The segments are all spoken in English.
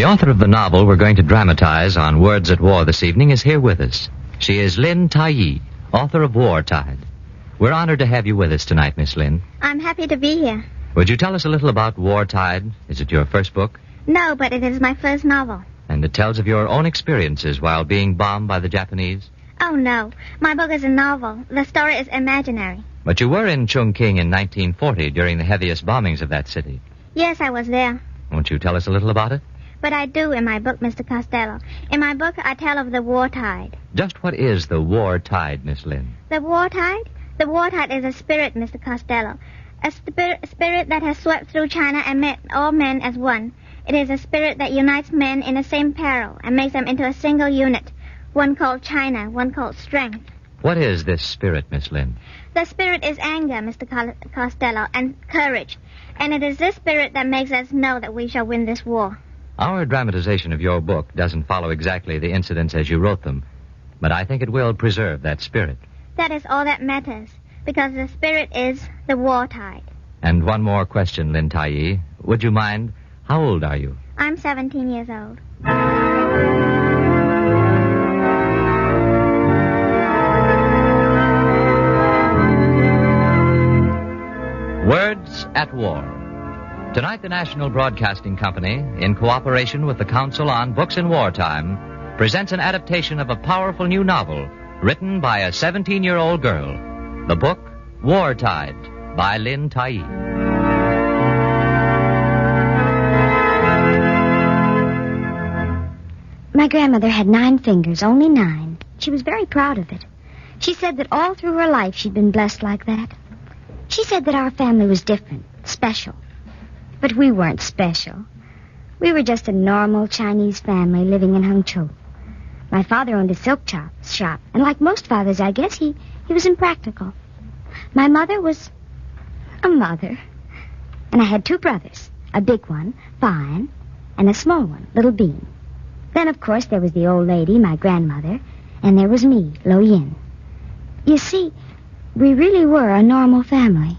The author of the novel we're going to dramatize on Words at War this evening is here with us. She is Lynn Tye, author of War Tide. We're honored to have you with us tonight, Miss Lynn. I'm happy to be here. Would you tell us a little about War Tide? Is it your first book? No, but it is my first novel. And it tells of your own experiences while being bombed by the Japanese? Oh, no. My book is a novel. The story is imaginary. But you were in Chongqing in 1940 during the heaviest bombings of that city. Yes, I was there. Won't you tell us a little about it? But I do in my book, Mr. Costello. In my book, I tell of the war tide. Just what is the war tide, Miss Lynn? The war tide? The war tide is a spirit, Mr. Costello. A spirit that has swept through China and met all men as one. It is a spirit that unites men in the same peril and makes them into a single unit. One called China, one called strength. What is this spirit, Miss Lynn? The spirit is anger, Mr. Costello, and courage. And it is this spirit that makes us know that we shall win this war. Our dramatization of your book doesn't follow exactly the incidents as you wrote them, but I think it will preserve that spirit. That is all that matters, because the spirit is the war tide. And one more question, Lynn Tye. Would you mind? How old are you? I'm 17 years old. Words at War. Tonight, the National Broadcasting Company, in cooperation with the Council on Books in Wartime, presents an adaptation of a powerful new novel written by a 17-year-old girl. The book, War Tide, by Lynn Tye. My grandmother had 9 fingers, only 9. She was very proud of it. She said that all through her life she'd been blessed like that. She said that our family was different, special. But we weren't special. We were just a normal Chinese family living in Hangzhou. My father owned a silk shop, and like most fathers, I guess, he was impractical. My mother was a mother. And I had 2 brothers, a big one, Fine, and a small one, Little Bean. Then, of course, there was the old lady, my grandmother, and there was me, Lo Yin. You see, we really were a normal family.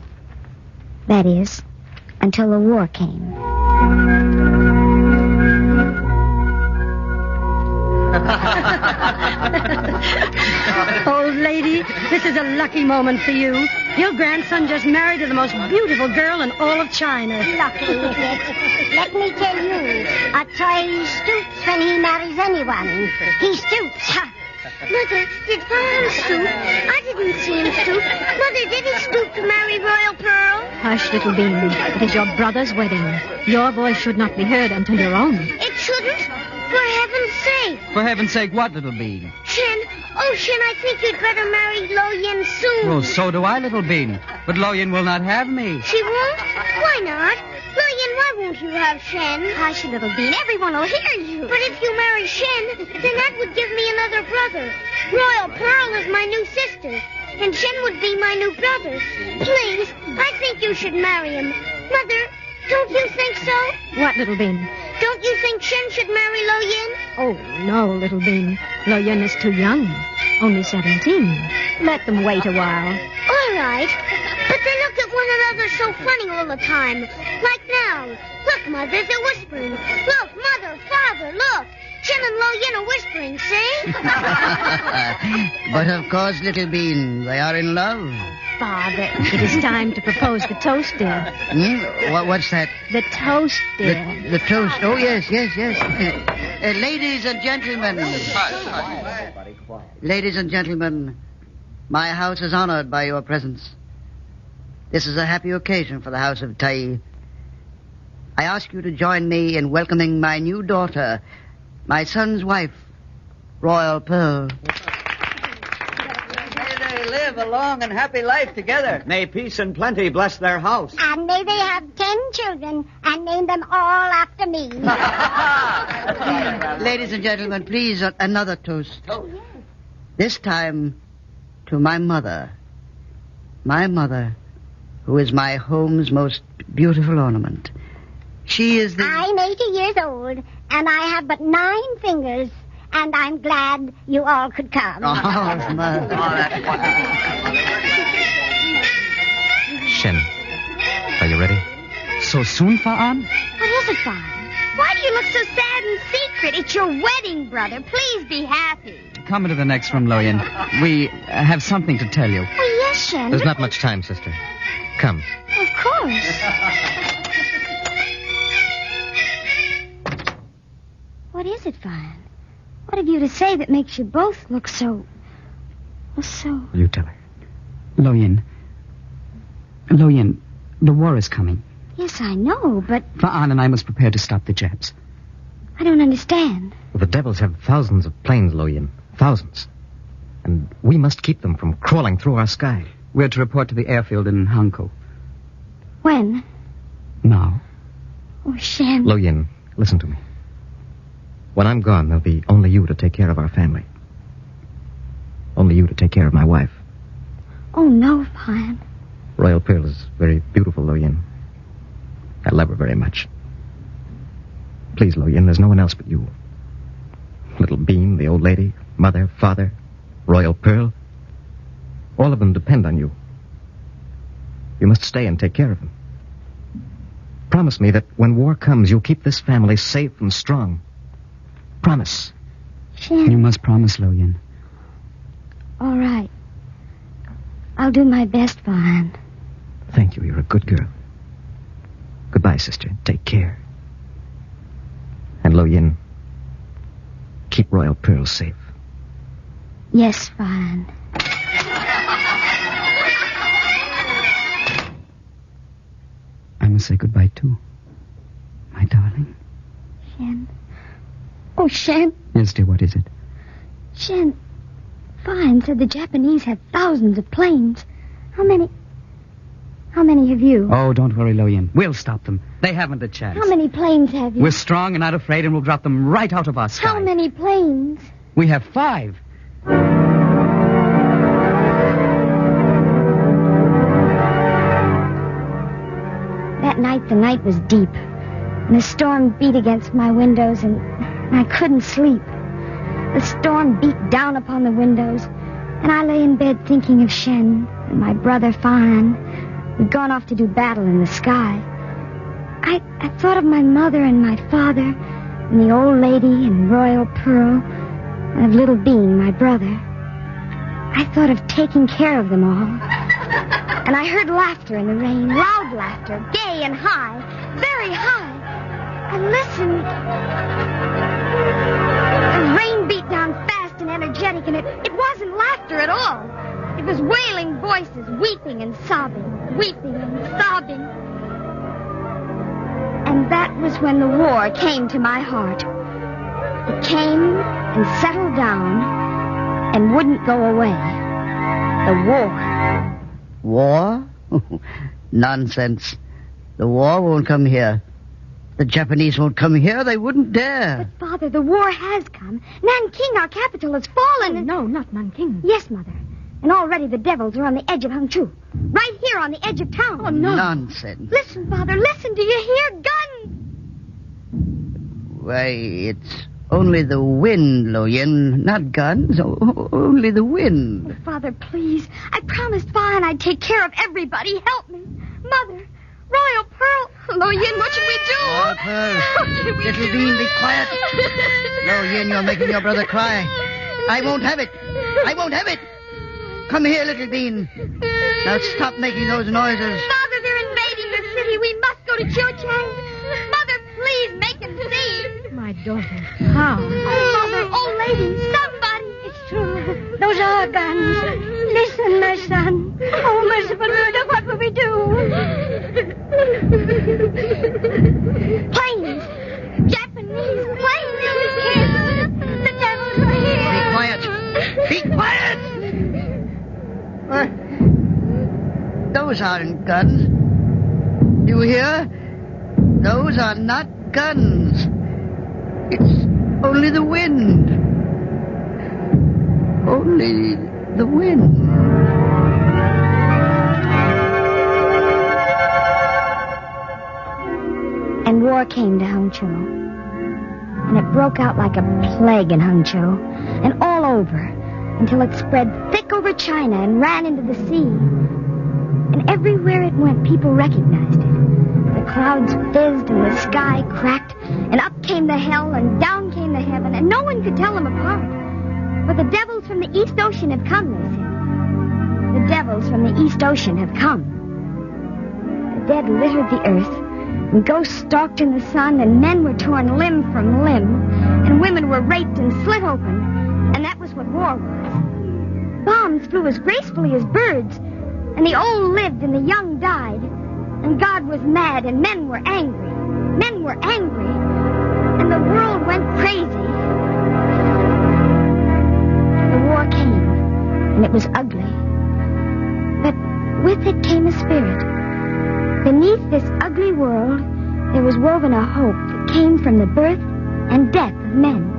That is, until the war came. Old lady, this is a lucky moment for you. Your grandson just married to the most beautiful girl in all of China. Lucky, is it? Let me tell you, a toy stoops when he marries anyone. He stoops. Mother, did Father stoop? I didn't see him stoop. Mother, did he stoop to marry Royal Pearl? Hush, little Bean. It is your brother's wedding. Your voice should not be heard until your own. It shouldn't? For heaven's sake. For heaven's sake, what, little Bean? Shen, oh, Shen, I think you'd better marry Lo Yin soon. Oh, so do I, little Bean. But Lo Yin will not have me. She won't? Why not? Lo Yin, why won't you have Shen? Hush, little Bean. Everyone will hear you. But if you marry Shen, then that would give me another brother. Royal Pearl is my new sister, and Shen would be my new brother. Please, I think you should marry him. Mother, don't you think so? What, little Bean? Don't you think Shen should marry Lo Yin? Oh, no, little Bean. Lo Yin is too young. Only 17. Let them wait a while. All right. But they look at one another so funny all the time. Like now. Look, Mother, they're whispering. Look, Mother, Father, look. Shen and Lo Yin are whispering, see? But of course, little Bean, they are in love. Father, it is time to propose the toast, dear. What's that? The toast, dear. The toast. Oh, yes. Ladies and gentlemen. Ladies and gentlemen, my house is honored by your presence. This is a happy occasion for the house of Tye. I ask you to join me in welcoming my new daughter, my son's wife, Royal Pearl. May they live a long and happy life together. May peace and plenty bless their house. And may they have 10 children and name them all after me. Ladies and gentlemen, please, another toast. This time to my mother. My mother, who is my home's most beautiful ornament. She is the... I'm 80 years old, and I have but 9 fingers, and I'm glad you all could come. Oh, Mother. Shen, are you ready? So soon, Fa'an? What is it, Fine? Why do you look so sad and secret? It's your wedding, brother. Please be happy. Come into the next room, Lo Yin. We have something to tell you. Oh, yes, Shen. There's not much time, sister. Come. Of course. What is it, Vine? What have you to say that makes you both look so... You tell her. Lo Yin, the war is coming. Yes, I know, but Fa'an and I must prepare to stop the Japs. I don't understand. Well, the devils have thousands of planes, Lo Yin. Thousands. And we must keep them from crawling through our sky. We're to report to the airfield in Hankou. When? Now. Oh, Shen. Lo Yin, listen to me. When I'm gone, there'll be only you to take care of our family. Only you to take care of my wife. Oh, no, Vine. Royal Pearl is very beautiful, Lo Yin. I love her very much. Please, Lo Yin, there's no one else but you. Little Bean, the old lady, mother, father, Royal Pearl. All of them depend on you. You must stay and take care of them. Promise me that when war comes, you'll keep this family safe and strong. Promise. Shen. You must promise, Lo Yin. All right. I'll do my best, Vine. Thank you. You're a good girl. Goodbye, sister. Take care. And Lo Yin, keep Royal Pearl safe. Yes, Vine. I must say goodbye, too. My darling. Shen. Oh, Shen. Yes, dear, what is it? Shen, Vine said the Japanese have thousands of planes. How many have you? Oh, don't worry, Lo Yin. We'll stop them. They haven't a chance. How many planes have you? We're strong and not afraid, and we'll drop them right out of our sky. How many planes? We have 5. That night, the night was deep, and the storm beat against my windows, and I couldn't sleep. The storm beat down upon the windows, and I lay in bed thinking of Shen and my brother Fa'an, who'd gone off to do battle in the sky. I thought of my mother and my father, and the old lady and Royal Pearl, and of little Bean, my brother. I thought of taking care of them all. And I heard laughter in the rain, loud laughter, gay and high, very high. I listened. The rain beat down fast and energetic, and it wasn't laughter at all. It was wailing voices, weeping and sobbing, weeping and sobbing. And that was when the war came to my heart. It came and settled down and wouldn't go away. The war. War? Nonsense. The war won't come here. The Japanese won't come here. They wouldn't dare. But, Father, the war has come. Nanking, our capital, has fallen. Oh, no, not Nanking. Yes, Mother. And already the devils are on the edge of Hangzhou. Right here on the edge of town. Oh, no. Nonsense. Listen, Father, listen. Do you hear guns? Why, it's only the wind, Lo Yin. Not guns. Only the wind. Oh, Father, please. I promised Fa and I'd take care of everybody. Help me. Mother. Royal Pearl. Lo Yin, what should we do? Royal Pearl. What should we Little do? Bean, be quiet. Lo Yin, you're making your brother cry. I won't have it. I won't have it. Come here, Little Bean. Now stop making those noises. Father, they're invading the city. We must go to Chiuchang. Mother, please make him see. My daughter. How? Oh, Mother, old lady, somebody. It's true. Those are guns. Listen, my son. Oh, merciful murder, what will we do? Planes. Japanese planes. We can't. The devils are here. Be quiet. Be quiet. Those aren't guns. Do you hear? Those are not guns. It's only the wind. Only the wind. And war came to Hangzhou. And it broke out like a plague in Hangzhou. And all over. Until it spread thick over China and ran into the sea. And everywhere it went, people recognized it. The clouds fizzed and the sky cracked, And up came the hell, and down came the heaven, and no one could tell them apart. For the devils from the East Ocean have come, they said. The devils from the East Ocean have come. The dead littered the earth, and ghosts stalked in the sun, and men were torn limb from limb, and women were raped and slit open, and that was what war was. Bombs flew as gracefully as birds, and the old lived and the young died, and God was mad, and men were angry. Men were angry, and the world went crazy. The war came, and it was ugly. But with it came a spirit. Beneath this ugly world, there was woven a hope that came from the birth and death of men.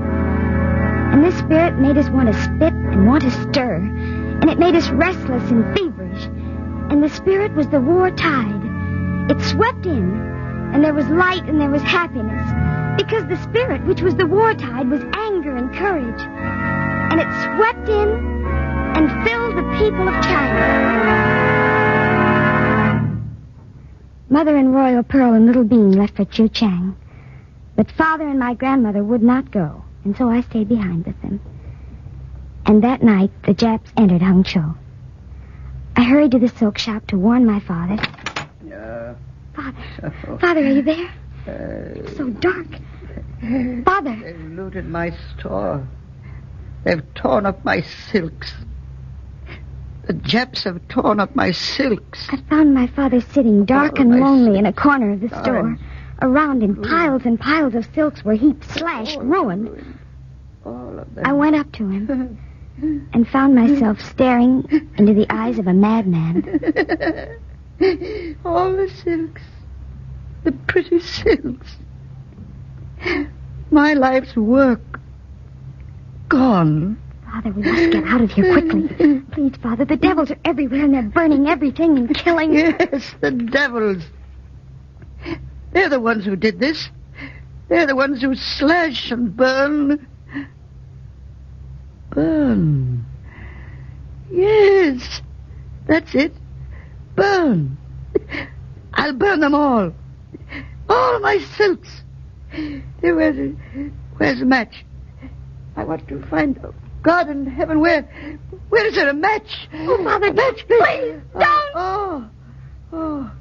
And this spirit made us want to spit and want to stir, and it made us restless and feverish. And the spirit was the war tide. It swept in, and there was light and there was happiness, because the spirit, which was the war tide, was anger and courage. And it swept in and filled the people of China. Mother and Royal Pearl and Little Bean left for Chu Chang. But Father and my grandmother would not go, and so I stayed behind with them. And that night, the Japs entered Hangzhou. I hurried to the silk shop to warn my father. Father, are you there? It's so dark. Father. They've looted my store. They've torn up my silks. The Japs have torn up my silks. I found my father sitting dark and lonely in a corner of the store. Around him, piles and piles of silks were heaped, slashed, ruined. All of them. I went up to him and found myself staring into the eyes of a madman. All the silks. The pretty silks. My life's work. Gone. Father, we must get out of here quickly. Please, Father, the devils are everywhere and they're burning everything and killing. Yes, the devils. They're the ones who did this. They're the ones who slash and burn. Burn. Yes, that's it. Burn. I'll burn them all. All my silks. Where's the match? I want to find God in heaven. Where is there a match? Oh, Father, match, please, don't. Oh.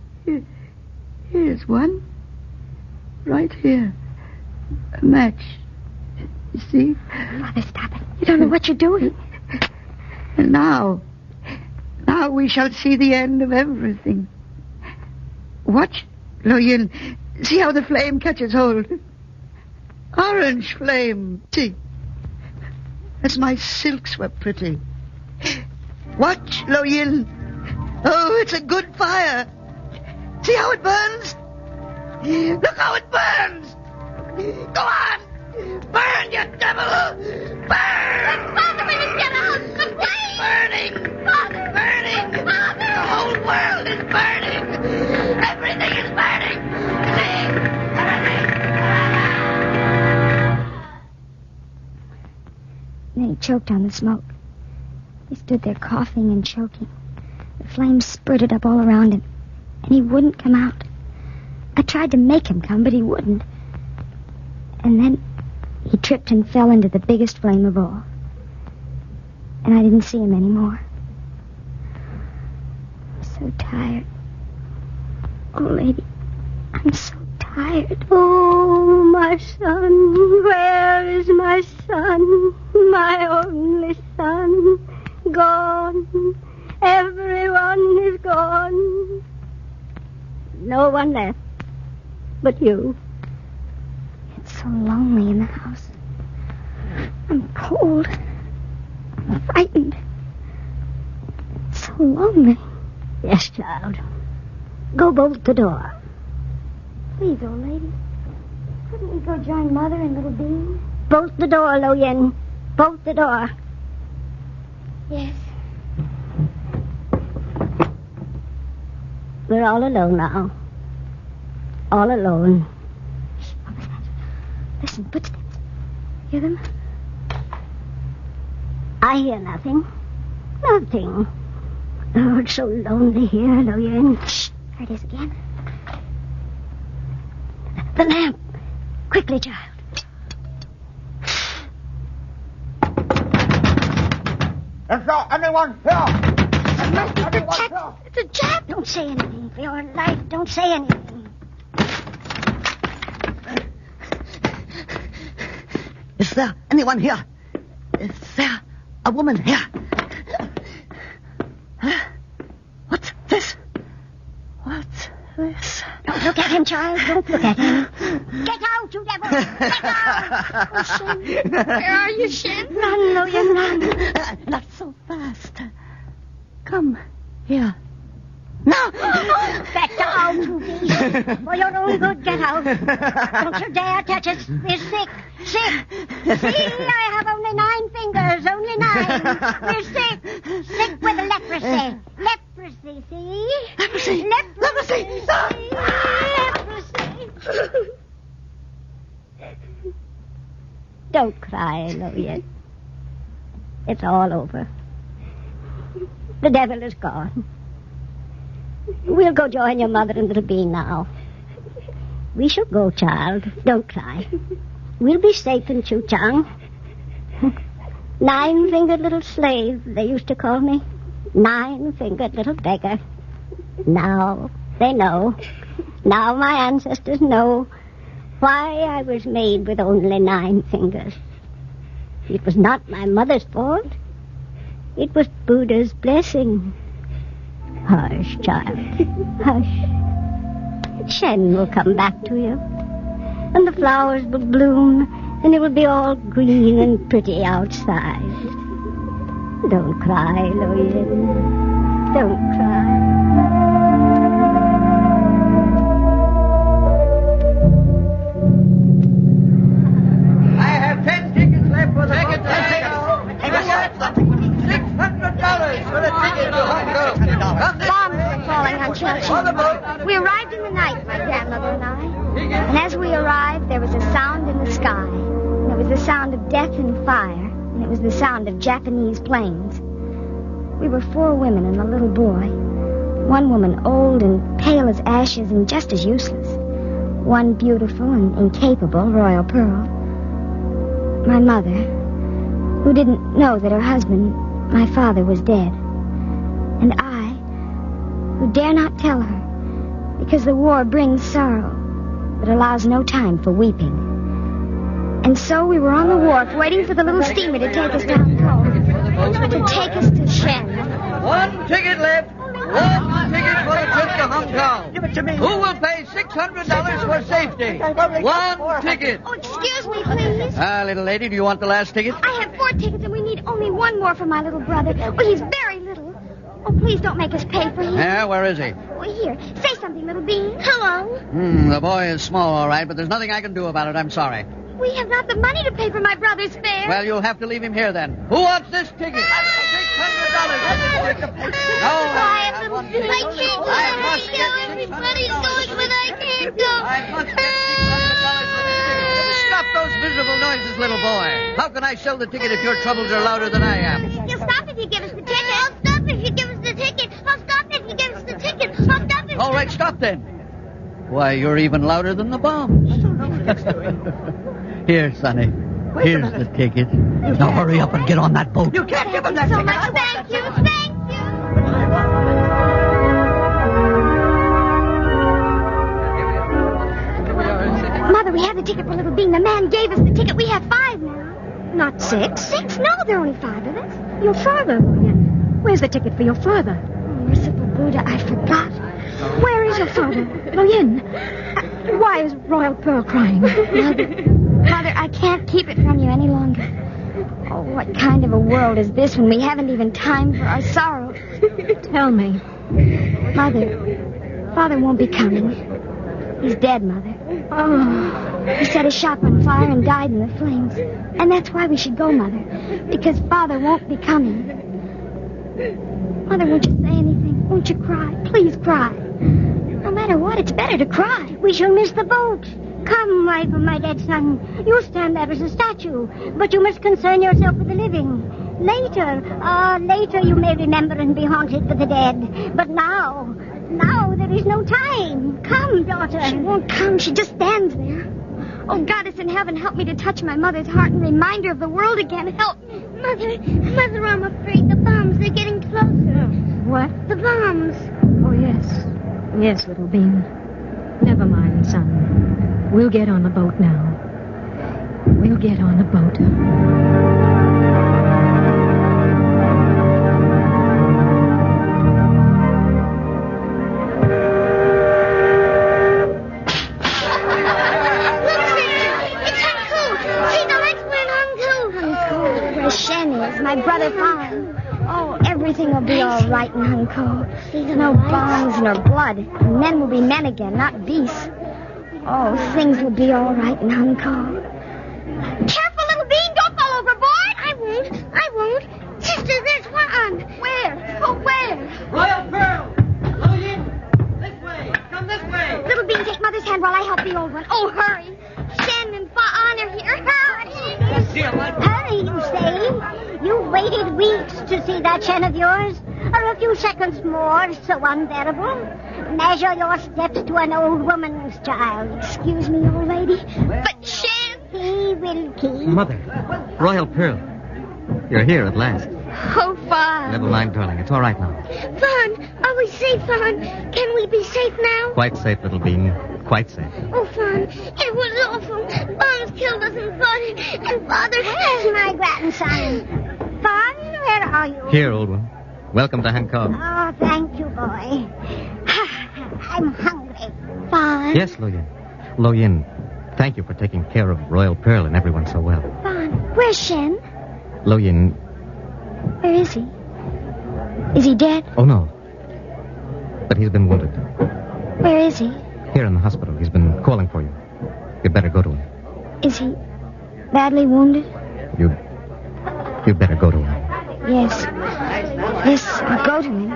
Here's one. Right here. A match. You see? Father, stop it. You don't know what you're doing. And now we shall see the end of everything. Watch, Lo Yin. See how the flame catches hold. Orange flame. See. As my silks were pretty. Watch, Lo Yin. Oh, it's a good fire. See how it burns? Look how it burns. Go on. Burn, you devil. Burn. Father, we can get out. The flame. Burning. Father. Burning. Father. The whole world is burning. Everything is burning. See? Everything. Then he choked on the smoke. He stood there coughing and choking. The flames spurted up all around him, and he wouldn't come out. I tried to make him come, but he wouldn't. And then he tripped and fell into the biggest flame of all. And I didn't see him anymore. I'm so tired. Oh, lady, I'm so tired. Oh, my son, where is my son? My only son. Gone. Everyone is gone. No one left but you. It's so lonely in the house. I'm cold. I'm frightened. It's so lonely. Yes, child. Go bolt the door. Please, old lady. Couldn't we go join Mother and Little Bean? Bolt the door, Lo Yin. Bolt the door. Yes. We're all alone now. All alone. What was that? Listen, footsteps. Hear them? I hear nothing. Nothing. Oh, it's so lonely here, Lo Yin. Shh. There it is again. The lamp. Quickly, child. Is there anyone here? It must be the chap. It's a chap. Don't say anything. For your life, don't say anything. Is there anyone here? Is there a woman here? Huh? What's this? What's this? Don't look at him, child. Don't look at him. Get out, you devil! Get out! Oh, Shen. Where are you, Shen? Run, Logan, run. Not so fast. Come here. No! Get out, you beast. For your own good, get out. Don't you dare touch us. We're sick. Sick. See, I have only 9 fingers. Only 9. We're sick. Sick with leprosy. Leprosy, see? Leprosy. Leprosy. Leprosy. Don't cry, Logan. It's all over. The devil is gone. We'll go join your mother and little Bean now. We shall go, child. Don't cry. We'll be safe in Chuchang. 9-fingered little slave, they used to call me. 9-fingered little beggar. Now they know. Now my ancestors know why I was made with only 9 fingers. It was not my mother's fault. It was Buddha's blessing. Hush, child. Hush. Shen will come back to you. And the flowers will bloom, and it will be all green and pretty outside. Don't cry, Loyen. Don't cry. I have 10 tickets left for the ticket. $600 for the ticket to Hong Kong. Bombs were falling on Chelsea. We arrived in the night, my grandmother and I. And as we arrived, there was a sound in the sky. And it was the sound of death and fire. And it was the sound of Japanese planes. We were 4 women and a little boy. One woman old and pale as ashes and just as useless. One beautiful and incapable Royal Pearl. My mother, who didn't know that her husband, my father, was dead. And I, who dare not tell her, because the war brings sorrow that allows no time for weeping. And so we were on the wharf waiting for the little steamer to take us down home, to take us to Shen. 1 ticket left. 1 ticket for the trip to Hong Kong. Give it to me. Who will pay $600 for safety? 1 ticket. Oh, excuse me, please. Little lady, do you want the last ticket? I have 4 tickets and we need only 1 more for my little brother. Oh, he's very little. Oh, please don't make us pay for him. Yeah, where is he? Oh, here, say something, little Bean. Hello. The boy is small, all right, but there's nothing I can do about it. I'm sorry. We have not the money to pay for my brother's fare. Well, you'll have to leave him here then. Who wants this ticket? $600. No, I have little Bean. I can't go. Everybody's going, but I can't go. I must get $600 for this ticket. Stop those miserable noises, little boy. How can I sell the ticket if your troubles are louder than I am? You'll stop if you give us the ticket. I'll stop if you give us the ticket. I'll stop if you give us the ticket. I'll stop if... All right, stop then. Why, you're even louder than the bombs. Here, Sonny. Here's the ticket. Now hurry up and get on that boat. You can't give him that so ticket. much. Thank you. Thank you. Mother, we have the ticket for little Bean. The man gave us the ticket. We have 5 now. Not 6. 6? No, there are only 5 of us. Your father, Loyen. Where's the ticket for your father? Oh, merciful Buddha, I forgot. Where is your father? Loyen. Why is Royal Pearl crying? Mother, I can't keep it from you any longer. Oh, what kind of a world is this when we haven't even time for our sorrows? Tell me. Mother, Father won't be coming. He's dead, Mother. Oh. He set his shop on fire and died in the flames. And that's why we should go, Mother. Because Father won't be coming. Mother, won't you say anything? Won't you cry? Please cry. No matter what, it's better to cry. We shall miss the boat. Come, wife of my dead son. You stand there as a statue, but you must concern yourself with the living. Later you may remember and be haunted for the dead. But now there is no time. Come, daughter. She won't come. She just stands there. Oh, Goddess in heaven, help me to touch my mother's heart and remind her of the world again. Help me. Mother, I'm afraid the bombs, they're getting closer. What? The bombs. Oh, yes. Yes, little bean. Never mind, son. We'll get on the boat now. We'll get on the boat. My brother Fawn. Oh, everything will be all right in Hunko. No bombs nor blood. And men will be men again, not beasts. Oh, things will be all right in Hunko. Careful, little bean. Don't fall overboard. I won't. Sister, there's one. Where? Oh, where? Royal Pearl! Logan! This way! Come this way! Little bean, take Mother's hand while I help the old one. Oh, hurry. Shen and Fawn are here. Hurry. Hurry, you say? You've waited weeks to see that Shen of yours. Are a few seconds more so unbearable? Measure your steps to an old woman's child. Excuse me, old lady, but Shen... He will keep. Mother, Royal Pearl, you're here at last. Oh, Fawn. Never mind, darling. It's all right now. Fawn, are we safe, Fawn? Can we be safe now? Quite safe, little bean. Quite safe. Oh, Fawn, it was awful. Bombs killed us and Father... Where's my grandson? Fawn, where are you? Here, old one. Welcome to Hancock. Oh, thank you, boy. I'm hungry. Fawn. Yes, Lo-Yin. Lo-Yin, thank you for taking care of Royal Pearl and everyone so well. Fawn, where's Shen? Lo-Yin... Where is he? Is he dead? Oh, no. But he's been wounded. Where is he? Here in the hospital. He's been calling for you. You'd better go to him. Is he badly wounded? You'd better go to him. Yes. Yes, I'll go to him.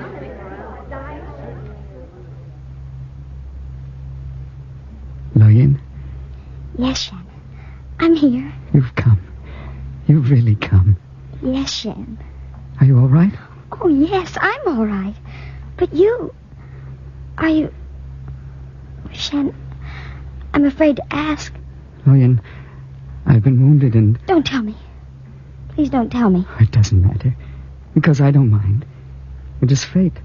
Lo-Yin? Yes, Shen. I'm here. You've come. You've really come. Yes, Shen. Are you all right? Oh, yes, I'm all right. But you... Are you... Shen, I'm afraid to ask. Lo-Yin, I've been wounded and... Don't tell me. Please don't tell me. It doesn't matter, because I don't mind. It is fate.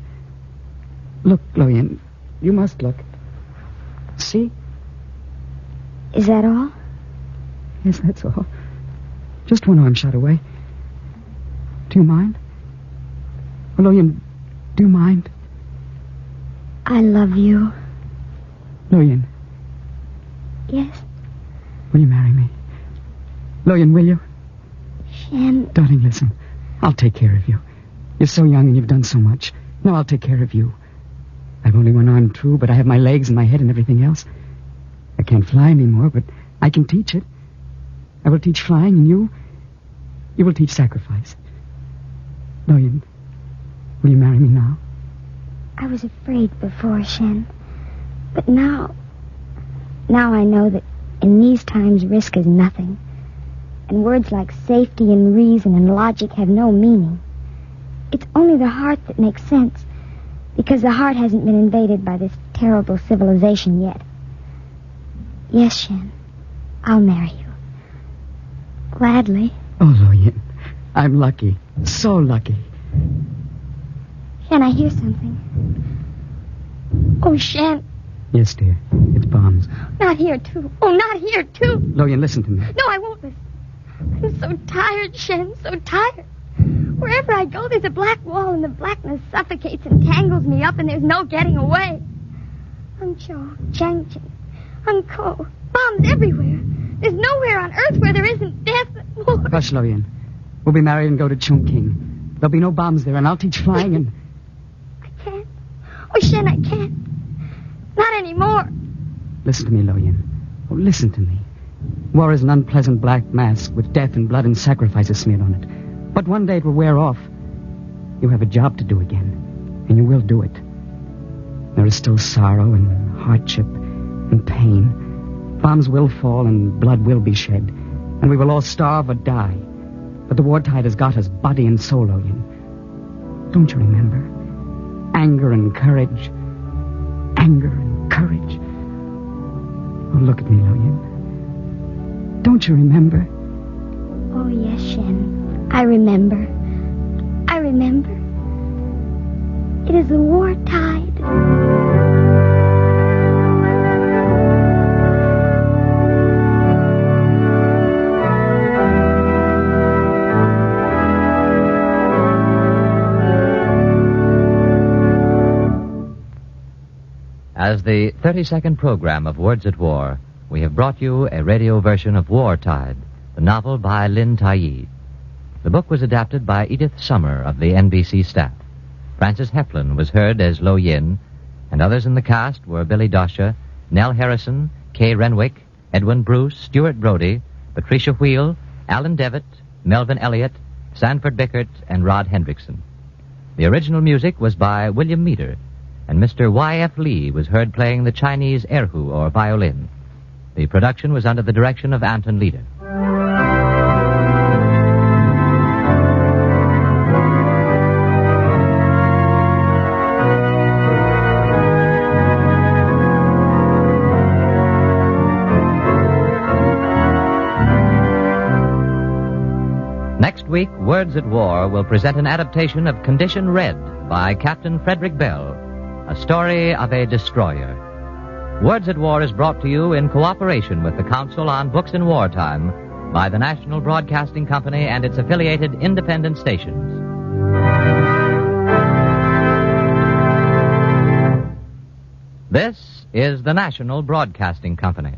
Look, Lo-Yin, you must look. See? Is that all? Yes, that's all. Just one arm shot away. Do you mind? Lo-Yin, do you mind? I love you. Lo-Yin. Yes? Will you marry me? Lo-Yin, will you? Shen. Darling, listen. I'll take care of you. You're so young and you've done so much. Now I'll take care of you. I've only one arm, true, but I have my legs and my head and everything else. I can't fly anymore, but I can teach it. I will teach flying, and you will teach sacrifice. Lo-Yin, will you marry me now? I was afraid before, Shen. But now I know that in these times risk is nothing. And words like safety and reason and logic have no meaning. It's only the heart that makes sense, because the heart hasn't been invaded by this terrible civilization yet. Yes, Shen, I'll marry you. Gladly. Oh, Lo-Yin, I'm lucky. So lucky. Shen, I hear something. Oh, Shen. Yes, dear. It's bombs. Not here, too. Oh, not here, too. Lo-Yin, listen to me. No, I won't listen. I'm so tired, Shen, so tired. Wherever I go, there's a black wall, and the blackness suffocates and tangles me up, and there's no getting away. Hangzhou, Changchun, Hankou, bombs everywhere. There's nowhere on earth where there isn't death. Hush, Lo-Yin. We'll be married and go to Chongqing. There'll be no bombs there, and I'll teach flying and... I can't. Oh, Shen, I can't. Not anymore. Listen to me, Lo-Yin. Oh, listen to me. War is an unpleasant black mask with death and blood and sacrifices smeared on it. But one day it will wear off. You have a job to do again, and you will do it. There is still sorrow and hardship and pain. Bombs will fall and blood will be shed, and we will all starve or die. But the war tide has got us, body and soul, Lo-Yin. Don't you remember? Anger and courage. Anger and courage. Oh, look at me, Lo-Yin. Don't you remember? Oh, yes, Shen. I remember. I remember. It is the war tide. As the 32nd program of Words at War, we have brought you a radio version of War Tide, the novel by Lin Tai. The book was adapted by Edith Summer of the NBC staff. Frances Heflin was heard as Lo Yin, and others in the cast were Billy Dosha, Nell Harrison, Kay Renwick, Edwin Bruce, Stuart Brody, Patricia Wheel, Alan Devitt, Melvin Elliott, Sanford Bickert, and Rod Hendrickson. The original music was by William Meader, and Mr. Y.F. Lee was heard playing the Chinese erhu, or violin. The production was under the direction of Anton Leader. Next week, Words at War will present an adaptation of Condition Red by Captain Frederick Bell, a story of a destroyer. Words at War is brought to you in cooperation with the Council on Books in Wartime by the National Broadcasting Company and its affiliated independent stations. This is the National Broadcasting Company.